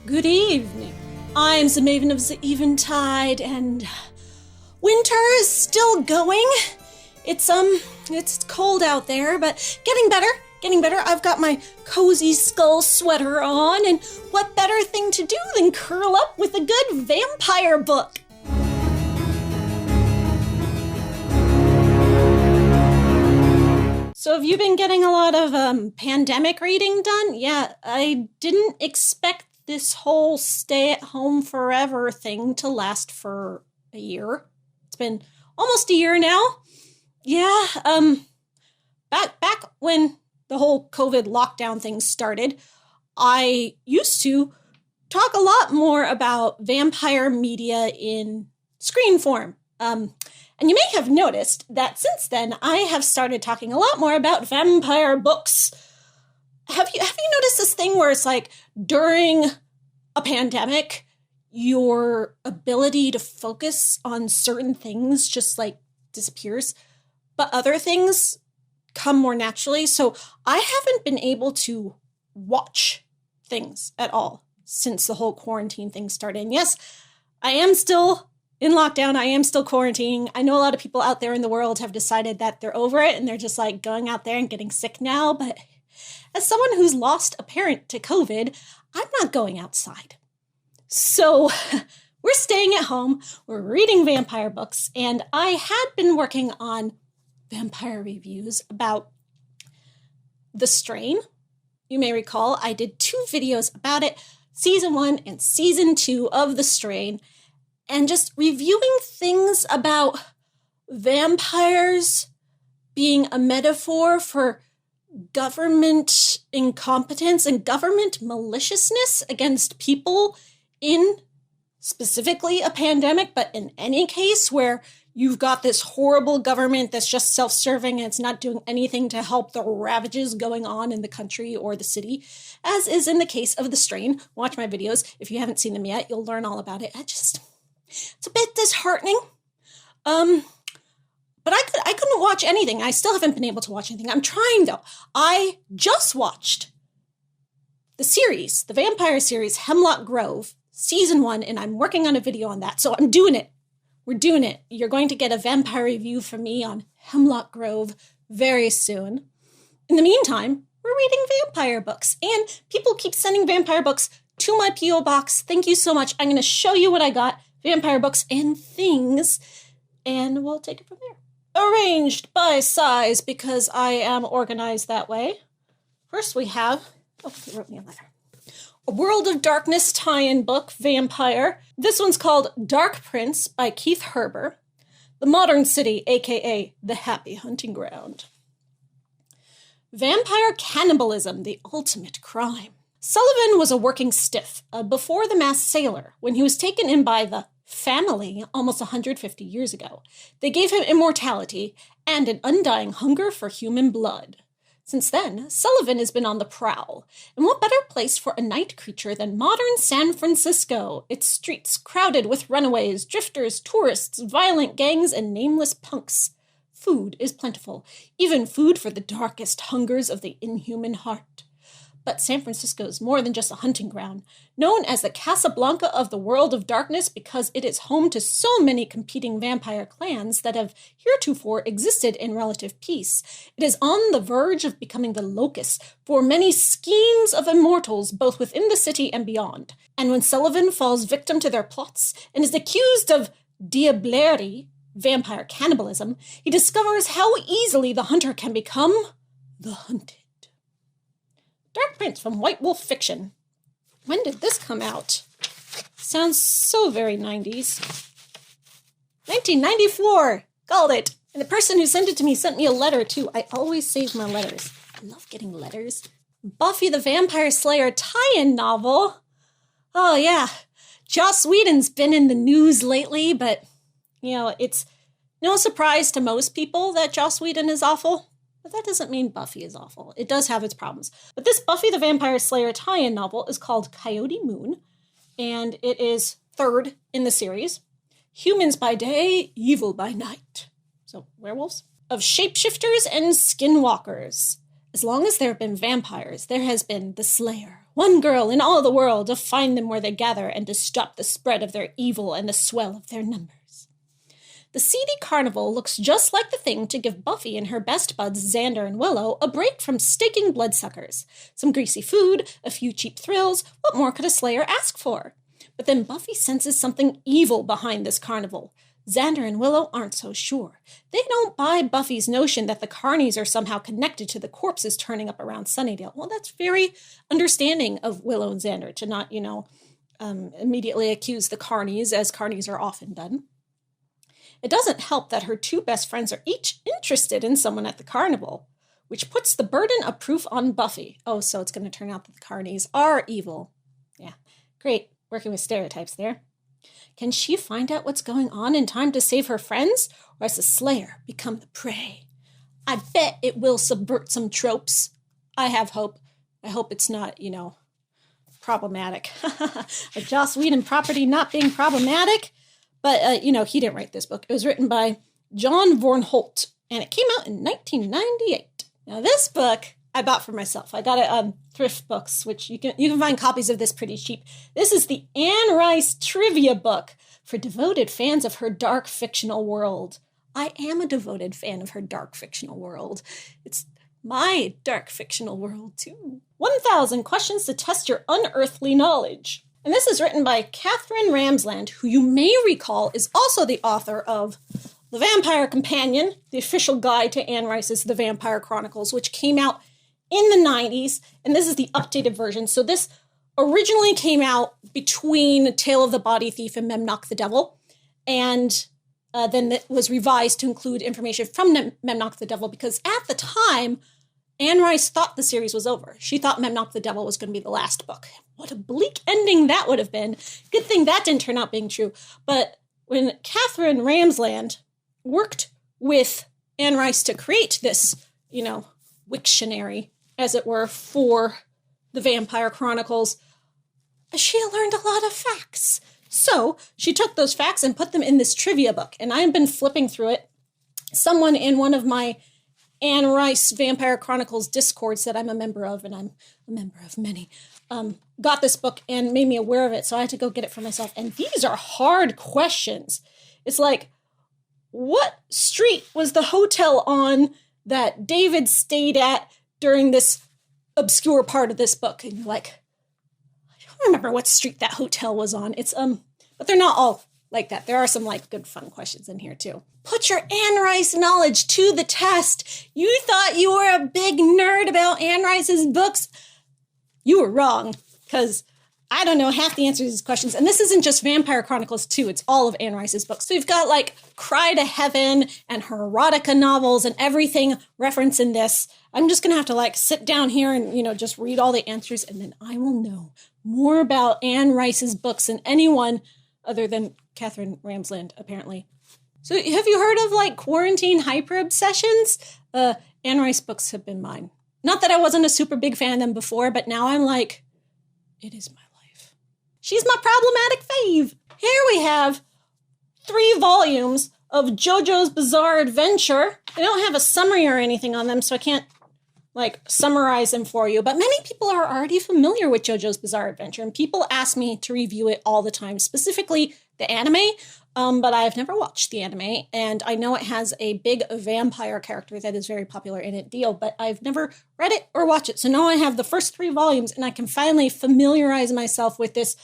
Good evening. I'm the Maven of the Eventide, and winter is still going. It's cold out there, but getting better. I've got my cozy skull sweater on, and what better thing to do than curl up with a good vampire book? So have you been getting a lot of pandemic reading done? Yeah, I didn't expect this whole stay-at-home forever thing to last for a year. It's been almost a year now. Yeah, back when the whole COVID lockdown thing started, I used to talk a lot more about vampire media in screen form. And you may have noticed that since then, I have started talking a lot more about vampire books. Have you noticed this thing where it's like during a pandemic, your ability to focus on certain things just like disappears, but other things come more naturally? So I haven't been able to watch things at all since the whole quarantine thing started. And yes, I am still in lockdown. I am still quarantining. I know a lot of people out there in the world have decided that they're over it and they're just like going out there and getting sick now. But as someone who's lost a parent to COVID, I'm not going outside. So we're staying at home. We're reading vampire books. And I had been working on vampire reviews about The Strain. You may recall I did 2 videos about it, season 1 and season 2 of The Strain, and just reviewing things about vampires being a metaphor for government incompetence and government maliciousness against people in specifically a pandemic, but in any case where you've got this horrible government that's just self-serving and it's not doing anything to help the ravages going on in the country or the city, as is in the case of The Strain. Watch my videos. If you haven't seen them yet, you'll learn all about it. It's a bit disheartening. But I couldn't watch anything. I still haven't been able to watch anything. I'm trying, though. I just watched the series, the vampire series, Hemlock Grove, season 1, and I'm working on a video on that. So I'm doing it. We're doing it. You're going to get a vampire review from me on Hemlock Grove very soon. In the meantime, we're reading vampire books, and people keep sending vampire books to my P.O. box. Thank you so much. I'm going to show you what I got, vampire books and things, and we'll take it from there. Arranged by size, because I am organized that way. First we have, he wrote me a letter. A World of Darkness tie-in book, Vampire. This one's called Dark Prince by Keith Herber. The Modern City, aka The Happy Hunting Ground. Vampire Cannibalism, the Ultimate Crime. Sullivan was a working stiff, a before-the-mast sailor, when he was taken in by the family almost 150 years ago. They gave him immortality and an undying hunger for human blood. Since then, Sullivan has been on the prowl. And what better place for a night creature than modern San Francisco? Its streets crowded with runaways, drifters, tourists, violent gangs, and nameless punks. Food is plentiful, even food for the darkest hungers of the inhuman heart. But San Francisco is more than just a hunting ground, known as the Casablanca of the world of darkness because it is home to so many competing vampire clans that have heretofore existed in relative peace. It is on the verge of becoming the locus for many schemes of immortals both within the city and beyond. And when Sullivan falls victim to their plots and is accused of diablerie, vampire cannibalism, he discovers how easily the hunter can become the hunted. Dark Prince from White Wolf Fiction. When did this come out? Sounds so very 90s. 1994! Called it! And the person who sent it to me sent me a letter, too. I always save my letters. I love getting letters. Buffy the Vampire Slayer tie-in novel. Oh, yeah. Joss Whedon's been in the news lately, but, it's no surprise to most people that Joss Whedon is awful. But that doesn't mean Buffy is awful. It does have its problems. But this Buffy the Vampire Slayer tie-in novel is called Coyote Moon, and it is 3rd in the series. Humans by day, evil by night. So, werewolves? Of shapeshifters and skinwalkers. As long as there have been vampires, there has been the Slayer, One girl in all the world to find them where they gather and to stop the spread of their evil and the swell of their numbers. The seedy carnival looks just like the thing to give Buffy and her best buds, Xander and Willow, a break from staking bloodsuckers. Some greasy food, a few cheap thrills, what more could a slayer ask for? But then Buffy senses something evil behind this carnival. Xander and Willow aren't so sure. They don't buy Buffy's notion that the carnies are somehow connected to the corpses turning up around Sunnydale. Well, that's very understanding of Willow and Xander to not, immediately accuse the carnies, as carnies are often done. It doesn't help that her two best friends are each interested in someone at the carnival, which puts the burden of proof on Buffy. Oh, so it's going to turn out that the carnies are evil. Yeah, great. Working with stereotypes there. Can she find out what's going on in time to save her friends, or has the slayer become the prey? I bet it will subvert some tropes. I have hope. I hope it's not, problematic. A Joss Whedon property not being problematic. But, he didn't write this book. It was written by John Vornholt, and it came out in 1998. Now, this book I bought for myself. I got it on Thrift Books, which you can find copies of this pretty cheap. This is the Anne Rice trivia book for devoted fans of her dark fictional world. I am a devoted fan of her dark fictional world. It's my dark fictional world, too. 1,000 questions to test your unearthly knowledge. And this is written by Catherine Ramsland, who you may recall is also the author of The Vampire Companion, the official guide to Anne Rice's The Vampire Chronicles, which came out in the 90s, and this is the updated version. So this originally came out between Tale of the Body Thief and Memnoch the Devil, and then it was revised to include information from Memnoch the Devil, because at the time, Anne Rice thought the series was over. She thought Memnoch the Devil was going to be the last book. What a bleak ending that would have been. Good thing that didn't turn out being true. But when Catherine Ramsland worked with Anne Rice to create this, Wiktionary, as it were, for the Vampire Chronicles, she learned a lot of facts. So she took those facts and put them in this trivia book. And I've been flipping through it. Someone in one of my Anne Rice Vampire Chronicles discords that I'm a member of, and I'm a member of many, got this book and made me aware of it. So I had to go get it for myself. And these are hard questions. It's like, what street was the hotel on that David stayed at during this obscure part of this book? And you're like, I don't remember what street that hotel was on. It's, but they're not all like that. There are some good fun questions in here too. Put your Anne Rice knowledge to the test. You thought you were a big nerd about Anne Rice's books. You were wrong, because I don't know half the answers to these questions. And this isn't just Vampire Chronicles 2. It's all of Anne Rice's books. So you've got Cry to Heaven and her erotica novels and everything referenced in this. I'm just going to have to sit down here and, just read all the answers. And then I will know more about Anne Rice's books than anyone other than Catherine Ramsland, apparently. So have you heard of quarantine hyper obsessions? Anne Rice books have been mine. Not that I wasn't a super big fan of them before, but now I'm it is my life. She's my problematic fave. Here we have 3 volumes of Jojo's Bizarre Adventure. They don't have a summary or anything on them, so I can't summarize them for you. But many people are already familiar with Jojo's Bizarre Adventure, and people ask me to review it all the time, specifically the anime. But I've never watched the anime, and I know it has a big vampire character that is very popular in it, Dio, but I've never read it or watched it. So now I have the first 3 volumes, and I can finally familiarize myself with this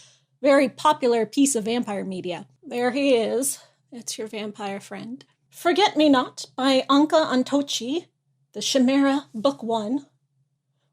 very popular piece of vampire media. There he is. It's your vampire friend. Forget Me Not by Anka Antochi, The Chimera, Book 1.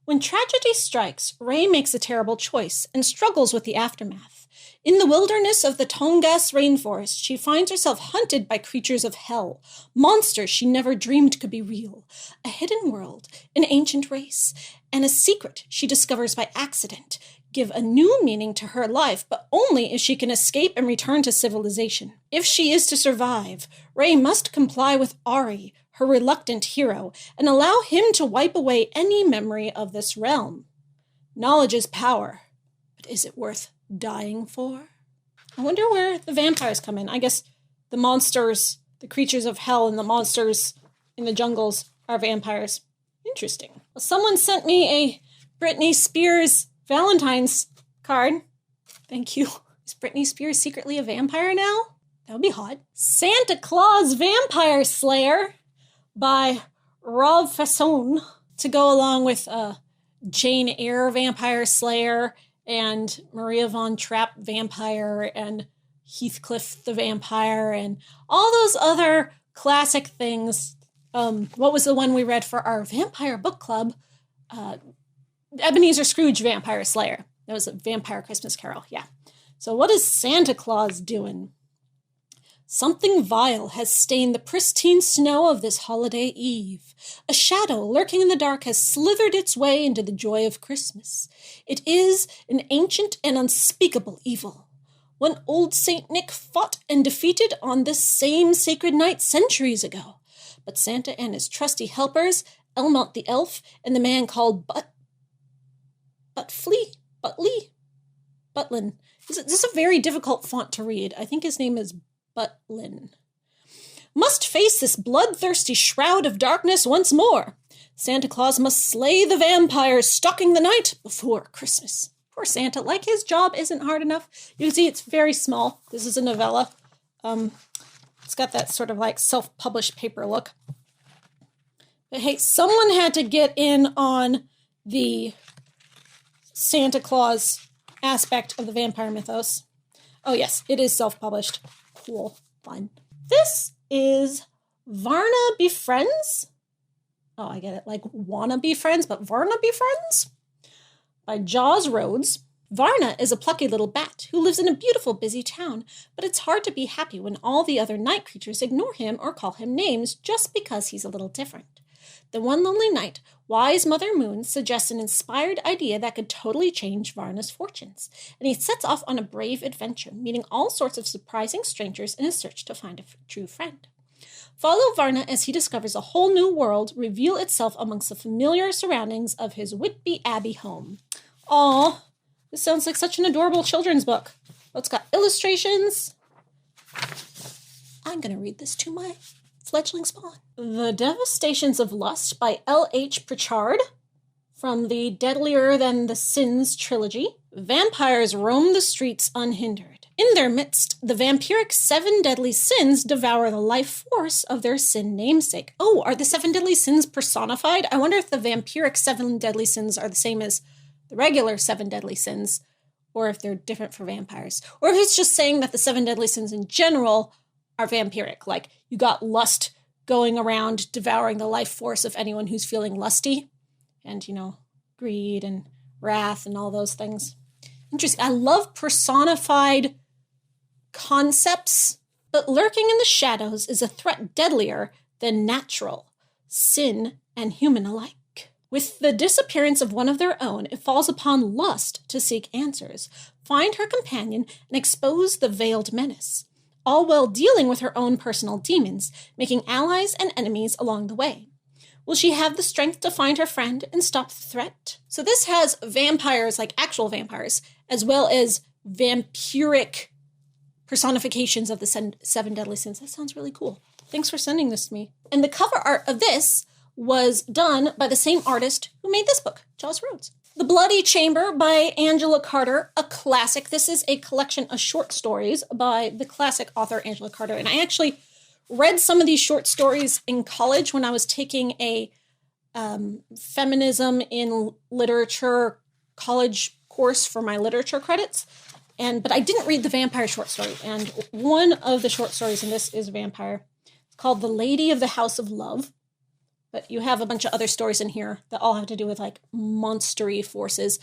When tragedy strikes, Ray makes a terrible choice and struggles with the aftermath. In the wilderness of the Tongass rainforest, she finds herself hunted by creatures of hell, monsters she never dreamed could be real, a hidden world, an ancient race, and a secret she discovers by accident give a new meaning to her life, but only if she can escape and return to civilization. If she is to survive, Ray must comply with Ari, her reluctant hero, and allow him to wipe away any memory of this realm. Knowledge is power, but is it worth dying for? I wonder where the vampires come in. I guess the monsters, the creatures of hell and the monsters in the jungles are vampires. Interesting. Well, someone sent me a Britney Spears Valentine's card. Thank you. Is Britney Spears secretly a vampire now? That would be hot. Santa Claus Vampire Slayer by Rob Fasson, to go along with Jane Eyre Vampire Slayer and Maria von Trapp Vampire and Heathcliff the Vampire and all those other classic things. What was the one we read for our vampire book club? Ebenezer Scrooge Vampire Slayer. That was a Vampire Christmas Carol, yeah. So what is Santa Claus doing? Something vile has stained the pristine snow of this holiday eve. A shadow lurking in the dark has slithered its way into the joy of Christmas. It is an ancient and unspeakable evil. One old Saint Nick fought and defeated on this same sacred night centuries ago. But Santa and his trusty helpers, Elmont the elf, and the man called Butlin. This is a very difficult font to read. I think his name is Butlin. Must face this bloodthirsty shroud of darkness once more. Santa Claus must slay the vampires stalking the night before Christmas. Poor Santa, like his job isn't hard enough. You can see it's very small. This is a novella. It's got that sort of like self-published paper look. But hey, someone had to get in on the Santa Claus aspect of the vampire mythos. Oh yes, it is self-published. Cool. Fun. This is Varna Be Friends. Oh, I get it. Like Wanna Be Friends, but Varna Be Friends? By Jaws Rhodes. Varna is a plucky little bat who lives in a beautiful, busy town, but it's hard to be happy when all the other night creatures ignore him or call him names just because he's a little different. The one lonely night, wise Mother Moon suggests an inspired idea that could totally change Varna's fortunes, and he sets off on a brave adventure, meeting all sorts of surprising strangers in his search to find a true friend. Follow Varna as he discovers a whole new world reveal itself amongst the familiar surroundings of his Whitby Abbey home. Aww, this sounds like such an adorable children's book. Oh, it's got illustrations. I'm going to read this to my fledgling spawn. The Devastations of Lust by L.H. Pritchard from the Deadlier Than the Sins trilogy. Vampires roam the streets unhindered. In their midst, the vampiric 7 deadly sins devour the life force of their sin namesake. Oh, are the 7 deadly sins personified? I wonder if the vampiric 7 deadly sins are the same as the regular 7 deadly sins, or if they're different for vampires. Or if it's just saying that the 7 deadly sins in general are vampiric. Like, you got lust going around devouring the life force of anyone who's feeling lusty. And, greed and wrath and all those things. Interesting. I love personified concepts, but lurking in the shadows is a threat deadlier than natural, sin, and human alike. With the disappearance of one of their own, it falls upon Lust to seek answers, find her companion, and expose the veiled menace, all while dealing with her own personal demons, making allies and enemies along the way. Will she have the strength to find her friend and stop the threat? So this has vampires, like actual vampires, as well as vampiric personifications of the 7 deadly sins. That sounds really cool. Thanks for sending this to me. And the cover art of this was done by the same artist who made this book, Jaws Rhodes. The Bloody Chamber by Angela Carter, a classic. This is a collection of short stories by the classic author Angela Carter. And I actually read some of these short stories in college when I was taking a feminism in literature college course for my literature credits. But I didn't read the vampire short story. And one of the short stories in this is a vampire. It's called The Lady of the House of Love. But you have a bunch of other stories in here that all have to do with like monstery forces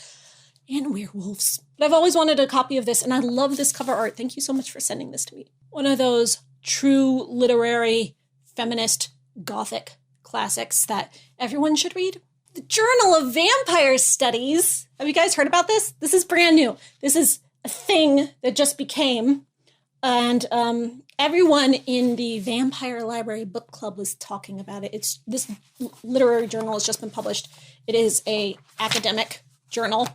and werewolves. But I've always wanted a copy of this, and I love this cover art. Thank you so much for sending this to me. One of those true literary, feminist, gothic classics that everyone should read. The Journal of Vampire Studies. Have you guys heard about this? This is brand new. This is a thing that just became. And everyone in the Vampire Library Book Club was talking about it. This literary journal has just been published. It is a academic journal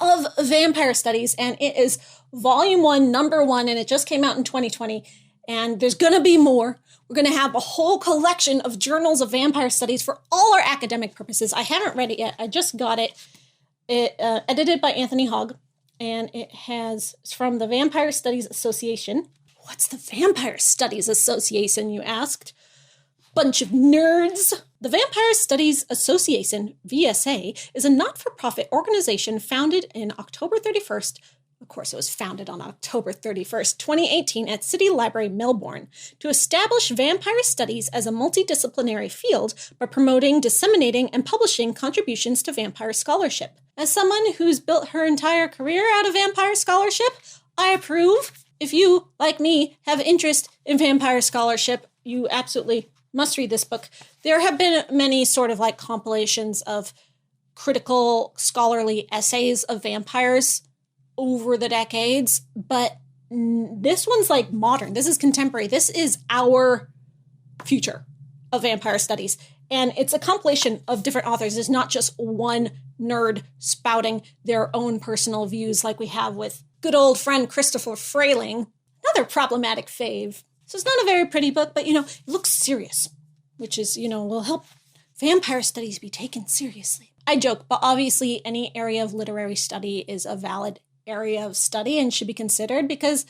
of vampire studies, and it is volume 1, number 1, and it just came out in 2020. And there's going to be more. We're going to have a whole collection of journals of vampire studies for all our academic purposes. I haven't read it yet. I just got it. edited by Anthony Hogg, and it's from the Vampire Studies Association. What's the Vampire Studies Association, you asked? Bunch of nerds. The Vampire Studies Association, VSA, is a not-for-profit organization founded in October 31st. Of course, it was founded on October 31st, 2018 at City Library, Melbourne, to establish vampire studies as a multidisciplinary field by promoting, disseminating, and publishing contributions to vampire scholarship. As someone who's built her entire career out of vampire scholarship, I approve. If you, like me, have interest in vampire scholarship, you absolutely must read this book. There have been many sort of like compilations of critical scholarly essays of vampires over the decades, but this one's like modern. This is contemporary. This is our future of vampire studies. And it's a compilation of different authors. It's not just one nerd spouting their own personal views like we have with good old friend Christopher Frayling, another problematic fave. So it's not a very pretty book, but, it looks serious, which is, will help vampire studies be taken seriously. I joke, but obviously any area of literary study is a valid area of study and should be considered because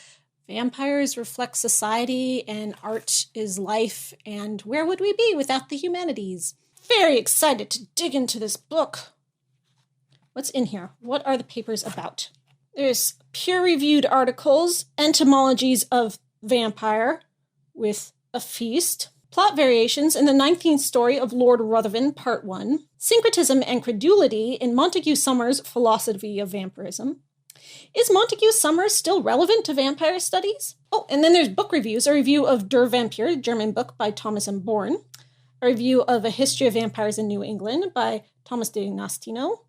vampires reflect society and art is life, and where would we be without the humanities? Very excited to dig into this book. What's in here? What are the papers about? There's peer-reviewed articles, entomologies of vampire with a feast, plot variations in the 19th story of Lord Ruthven, Part 1, syncretism and credulity in Montague Summers' philosophy of vampirism. Is Montague Summers still relevant to vampire studies? Oh, and then there's book reviews, a review of Der Vampir, a German book by Thomas M. Bourne, a review of A History of Vampires in New England by Thomas D'Agostino,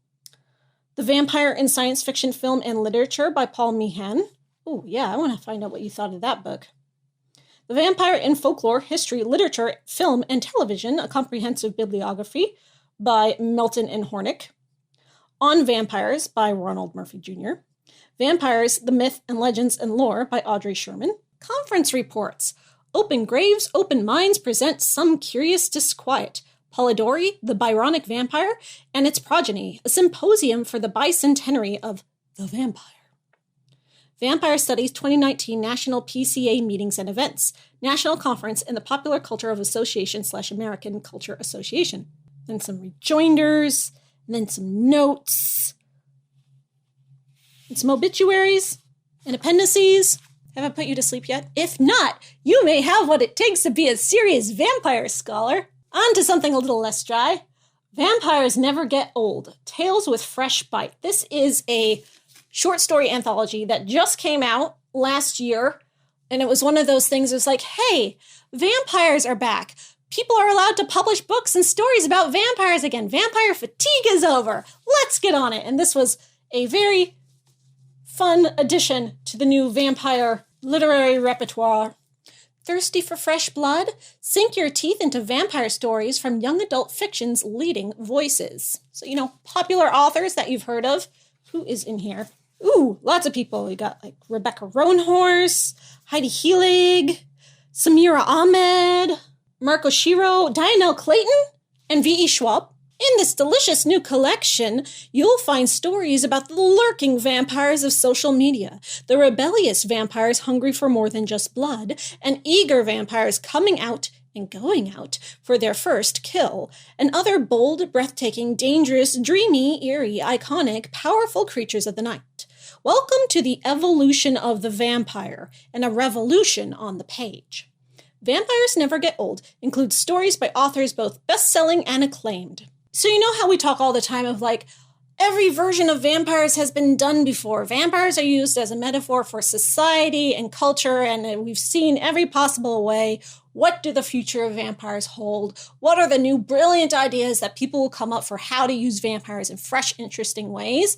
The Vampire in Science Fiction, Film, and Literature by Paul Meehan. Oh, yeah, I want to find out what you thought of that book. The Vampire in Folklore, History, Literature, Film, and Television, a comprehensive bibliography by Melton and Hornick. On Vampires by Ronald Murphy Jr. Vampires, The Myth and Legends and Lore by Audrey Sherman. Conference reports. Open Graves, Open Minds present Some Curious Disquiet. Polidori, the Byronic Vampire, and its Progeny, a symposium for the bicentenary of the vampire. Vampire Studies 2019 National PCA Meetings and Events, National Conference in the Popular Culture of Association/American Culture Association. Then some rejoinders, and then some notes, and some obituaries, and appendices. Have I put you to sleep yet? If not, you may have what it takes to be a serious vampire scholar. On to something a little less dry. Vampires Never Get Old, Tales with Fresh Bite. This is a short story anthology that just came out last year, and it was one of those things. It was like, hey, vampires are back. People are allowed to publish books and stories about vampires again. Vampire fatigue is over. Let's get on it. And this was a very fun addition to the new vampire literary repertoire. Thirsty for fresh blood? Sink your teeth into vampire stories from young adult fiction's leading voices. So, popular authors that you've heard of. Who is in here? Ooh, lots of people. We got like Rebecca Roanhorse, Heidi Heelig, Samira Ahmed, Marco Shiro, Dianelle Clayton, and V.E. Schwab. In this delicious new collection, you'll find stories about the lurking vampires of social media, the rebellious vampires hungry for more than just blood, and eager vampires coming out and going out for their first kill, and other bold, breathtaking, dangerous, dreamy, eerie, iconic, powerful creatures of the night. Welcome to the evolution of the vampire, and a revolution on the page. Vampires Never Get Old includes stories by authors both best-selling and acclaimed. So you know how we talk all the time of like, every version of vampires has been done before. Vampires are used as a metaphor for society and culture, and we've seen every possible way. What do the future of vampires hold? What are the new brilliant ideas that people will come up for how to use vampires in fresh, interesting ways?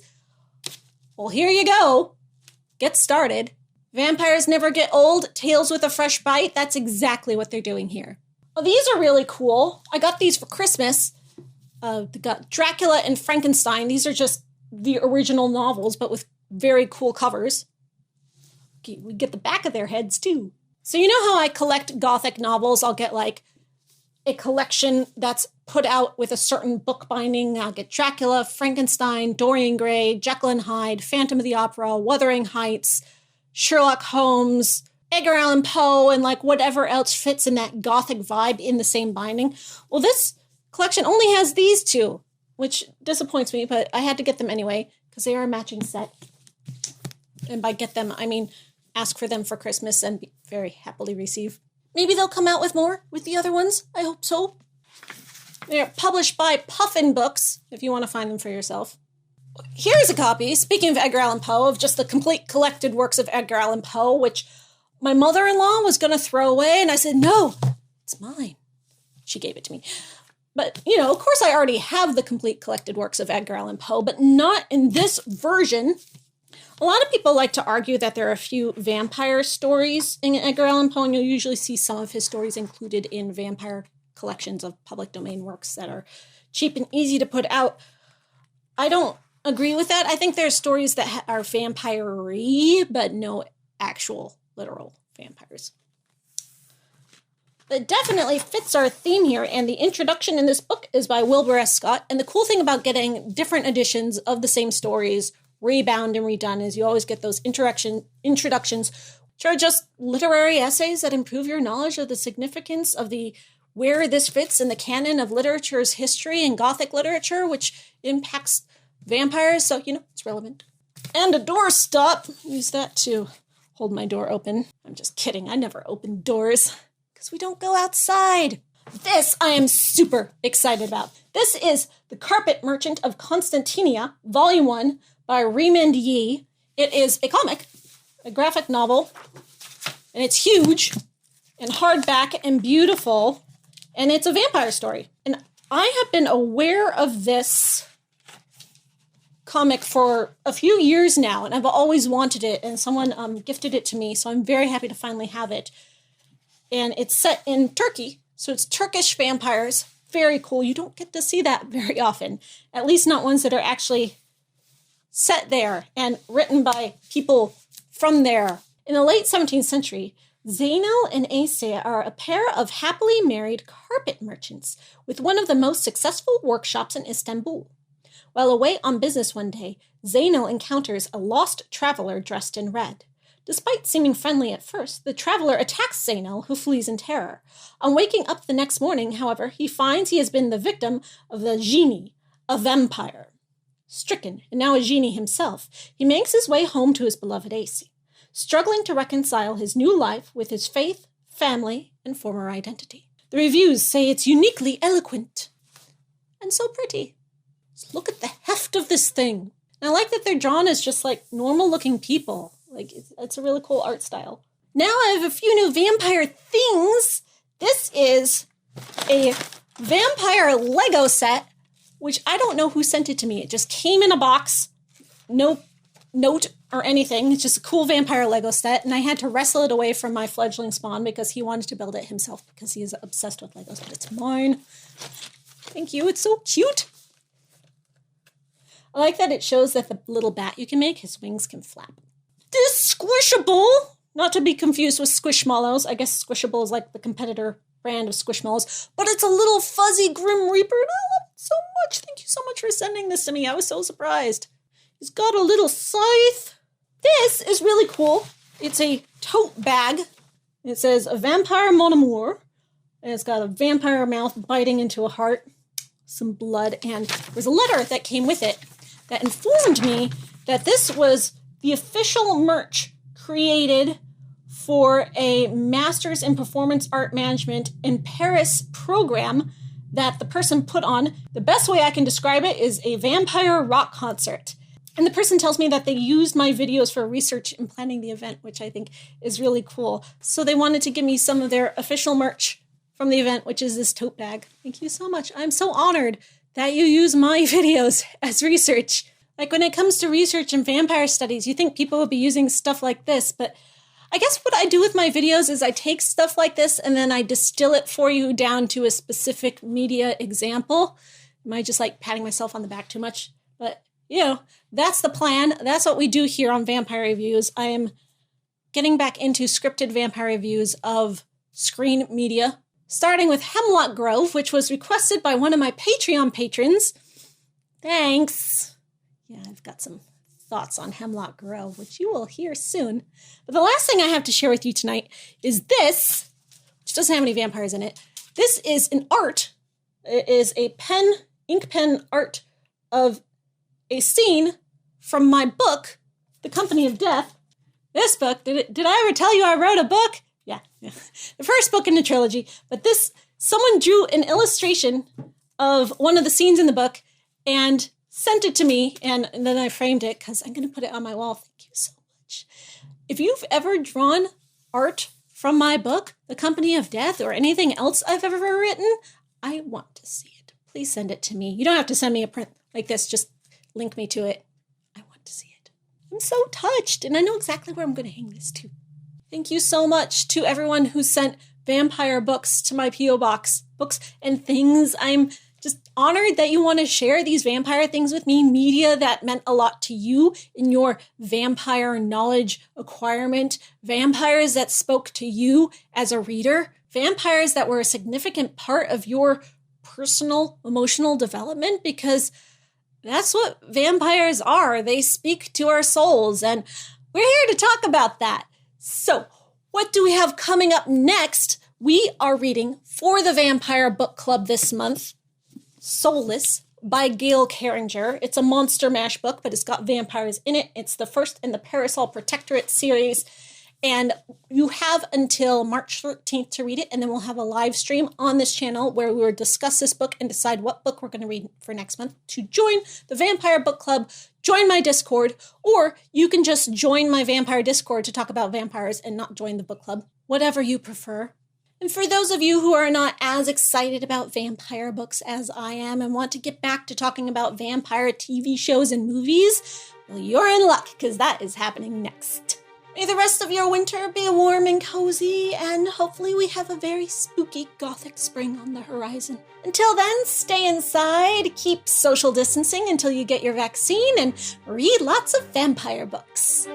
Well, here you go. Get started. Vampires Never Get Old, Tales with a Fresh Bite. That's exactly what they're doing here. Well, these are really cool. I got these for Christmas. They got Dracula and Frankenstein. These are just the original novels, but with very cool covers. We get the back of their heads, too. So you know how I collect Gothic novels? I'll get, like, a collection that's put out with a certain book binding. I'll get Dracula, Frankenstein, Dorian Gray, Jekyll and Hyde, Phantom of the Opera, Wuthering Heights, Sherlock Holmes, Edgar Allan Poe, and like whatever else fits in that gothic vibe in the same binding. Well, this collection only has these two, which disappoints me, but I had to get them anyway because they are a matching set. And by get them, I mean ask for them for Christmas and be very happily receive. Maybe they'll come out with more with the other ones. I hope so. They're published by Puffin Books, if you want to find them for yourself. Here's a copy, speaking of Edgar Allan Poe, of just the complete collected works of Edgar Allan Poe, which my mother-in-law was going to throw away, and I said, no, it's mine. She gave it to me. But, you know, of course I already have the complete collected works of Edgar Allan Poe, but not in this version. A lot of people like to argue that there are a few vampire stories in Edgar Allan Poe, and you'll usually see some of his stories included in vampire collections of public domain works that are cheap and easy to put out. I don't agree with that. I think there are stories that are vampire-y, but no actual literal vampires. It definitely fits our theme here, and the introduction in this book is by Wilbur S. Scott, and the cool thing about getting different editions of the same stories rebound and redone is you always get those introductions, which are just literary essays that improve your knowledge of the significance of the where this fits in the canon of literature's history and Gothic literature, which impacts vampires, so, you know, it's relevant. And a doorstop. Use that to hold my door open. I'm just kidding. I never open doors because we don't go outside. This I am super excited about. This is The Carpet Merchant of Constantinople, Volume 1, by Raymond Yee. It is a comic, a graphic novel, and it's huge and hardback and beautiful, and it's a vampire story. And I have been aware of this comic for a few years now, and I've always wanted it, and someone gifted it to me, so I'm very happy to finally have it. And it's set in Turkey, so it's Turkish vampires. Very cool. You don't get to see that very often, at least not ones that are actually set there and written by people from there. In the late 17th century, Zeynel and Asa are a pair of happily married carpet merchants with one of the most successful workshops in Istanbul. While away on business one day, Zeynel encounters a lost traveler dressed in red. Despite seeming friendly at first, the traveler attacks Zeynel, who flees in terror. On waking up the next morning, however, he finds he has been the victim of the genie, a vampire. Stricken, and now a genie himself, he makes his way home to his beloved Asa, struggling to reconcile his new life with his faith, family, and former identity. The reviews say it's uniquely eloquent and so pretty. Just look at the heft of this thing. And I like that they're drawn as just like normal-looking people. Like, it's a really cool art style. Now I have a few new vampire things. This is a vampire Lego set, which I don't know who sent it to me. It just came in a box, no note or anything. It's just a cool vampire Lego set, and I had to wrestle it away from my fledgling spawn because he wanted to build it himself because he is obsessed with Legos, but it's mine. Thank you. It's so cute. I like that it shows that the little bat you can make, his wings can flap. This Squishable, not to be confused with Squishmallows. I guess Squishable is like the competitor brand of Squishmallows, but it's a little fuzzy Grim Reaper, and I love it so much. Thank you so much for sending this to me. I was so surprised. He's got a little scythe. This is really cool. It's a tote bag. It says, a vampire mon amour. And it's got a vampire mouth biting into a heart, some blood, and there's a letter that came with it that informed me that this was the official merch created for a Masters in Performance Art Management in Paris program that the person put on. The best way I can describe it is a vampire rock concert. And the person tells me that they used my videos for research in planning the event, which I think is really cool. So they wanted to give me some of their official merch from the event, which is this tote bag. Thank you so much. I'm so honored that you use my videos as research. Like, when it comes to research and vampire studies, you think people would be using stuff like this, but I guess what I do with my videos is I take stuff like this and then I distill it for you down to a specific media example. Am I just like patting myself on the back too much? But, you know, that's the plan. That's what we do here on Vampire Reviews. I am getting back into scripted vampire reviews of screen media. starting with Hemlock Grove, which was requested by one of my Patreon patrons. Thanks. Yeah, I've got some thoughts on Hemlock Grove, which you will hear soon. But the last thing I have to share with you tonight is this, which doesn't have any vampires in it. This is an art. It is a ink pen art of a scene from my book, The Company of Death. This book, did I ever tell you I wrote a book? Yeah. The first book in the trilogy. But someone drew an illustration of one of the scenes in the book and sent it to me, and then I framed it because I'm going to put it on my wall. Thank you so much. If you've ever drawn art from my book, The Company of Death, or anything else I've ever written, I want to see it. Please send it to me. You don't have to send me a print like this. Just link me to it. I want to see it. I'm so touched, and I know exactly where I'm going to hang this too. Thank you so much to everyone who sent vampire books to my P.O. Box. Books and things. I'm just honored that you want to share these vampire things with me, media that meant a lot to you in your vampire knowledge acquirement, vampires that spoke to you as a reader, vampires that were a significant part of your personal emotional development, because that's what vampires are. They speak to our souls, and we're here to talk about that. So, what do we have coming up next? We are reading for the Vampire Book Club this month, Soulless by Gail Carringer. It's a Monster Mash book, but it's got vampires in it. It's the first in the Parasol Protectorate series, and you have until March 13th to read it, and then we'll have a live stream on this channel where we will discuss this book and decide what book we're going to read for next month. To join the Vampire Book Club, join my Discord, or you can just join my Vampire Discord to talk about vampires and not join the book club, whatever you prefer. And for those of you who are not as excited about vampire books as I am and want to get back to talking about vampire TV shows and movies, well, you're in luck, because that is happening next. May the rest of your winter be warm and cozy, and hopefully we have a very spooky gothic spring on the horizon. Until then, stay inside, keep social distancing until you get your vaccine, and read lots of vampire books.